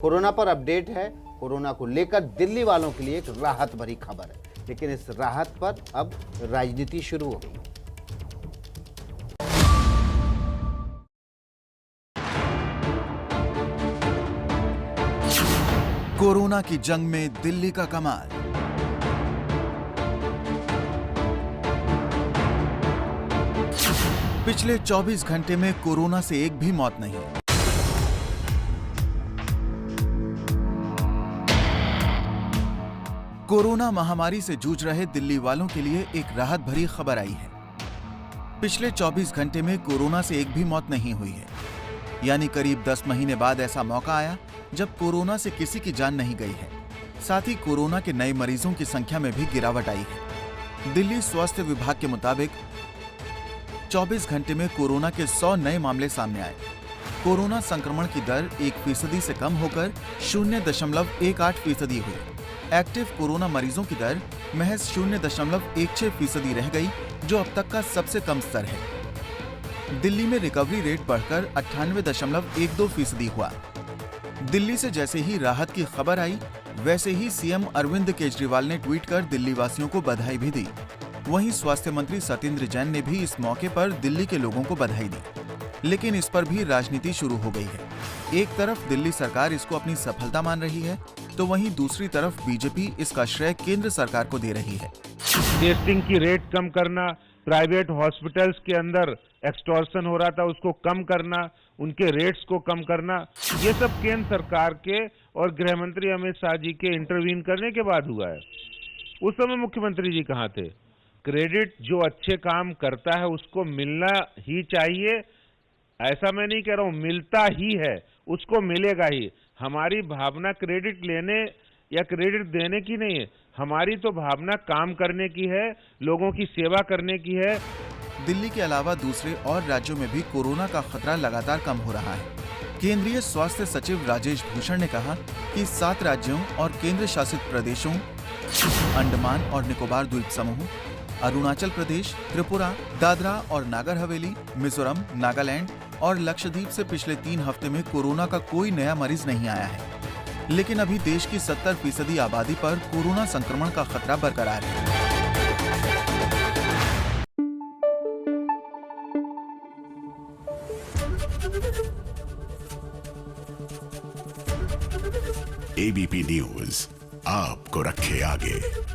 Corona पर update है। Corona को लेकर दिल्ली वालों के लिए एक राहत भरी खबर है, लेकिन इस राहत पर अब राजनीति शुरू हो गई। कोरोना की जंग में दिल्ली का कमाल। पिछले 24 घंटे में कोरोना से एक भी मौत नहीं। कोरोना महामारी से जूझ रहे दिल्ली वालों के लिए एक राहत भरी खबर आई है। पिछले 24 घंटे में कोरोना से एक भी मौत नहीं हुई है, यानी करीब 10 महीने बाद ऐसा मौका आया जब कोरोना से किसी की जान नहीं गई है। साथ ही कोरोना के नए मरीजों की संख्या में भी गिरावट आई है। दिल्ली स्वास्थ्य विभाग के मुताबिक 24 घंटे में कोरोना के 100 नए मामले सामने आए। कोरोना संक्रमण की दर 1% से कम होकर 0.18% हुई। एक्टिव कोरोना मरीजों की दर महज 0.16% रह गई, जो अब तक का सबसे कम स्तर है। दिल्ली में रिकवरी रेट बढ़कर 98.12% हुआ। दिल्ली से जैसे ही राहत की खबर आई, वैसे ही सीएम अरविंद केजरीवाल ने ट्वीट कर दिल्ली वासियों को बधाई भी दी। वहीं स्वास्थ्य मंत्री सत्येंद्र जैन ने भी इस मौके पर दिल्ली के लोगों को बधाई दी। लेकिन इस पर भी राजनीति शुरू हो गई है। एक तरफ दिल्ली सरकार इसको अपनी सफलता मान रही है, तो वहीं दूसरी तरफ बीजेपी इसका श्रेय केंद्र सरकार को दे रही है। टेस्टिंग की रेट कम करना, प्राइवेट हॉस्पिटल्स के अंदर एक्सटॉर्शन हो रहा था उसको कम करना, उनके रेट्स को कम करना, ये सब केंद्र सरकार के और गृह मंत्री अमित शाह जी के इंटरवीन करने के बाद हुआ है। उस समय मुख्यमंत्री जी कहाँ थे? क्रेडिट जो अच्छे काम करता है उसको मिलना ही चाहिए, ऐसा मैं नहीं कह रहा हूं, मिलता ही है, उसको मिलेगा ही। हमारी भावना क्रेडिट लेने या क्रेडिट देने की नहीं है, हमारी तो भावना काम करने की है, लोगों की सेवा करने की है। दिल्ली के अलावा दूसरे और राज्यों में भी कोरोना का खतरा लगातार कम हो रहा है। केंद्रीय स्वास्थ्य सचिव राजेश भूषण ने कहा कि 7 राज्यों और केंद्र शासित प्रदेशों, अंडमान और निकोबार द्वीप समूह, अरुणाचल प्रदेश, त्रिपुरा, दादरा और नागर हवेली, मिजोरम, नागालैंड और लक्षद्वीप से पिछले 3 हफ्ते में कोरोना का कोई नया मरीज नहीं आया है। लेकिन अभी देश की 70% आबादी पर कोरोना संक्रमण का खतरा बरकरार है। एबीपी न्यूज आपको रखे आगे।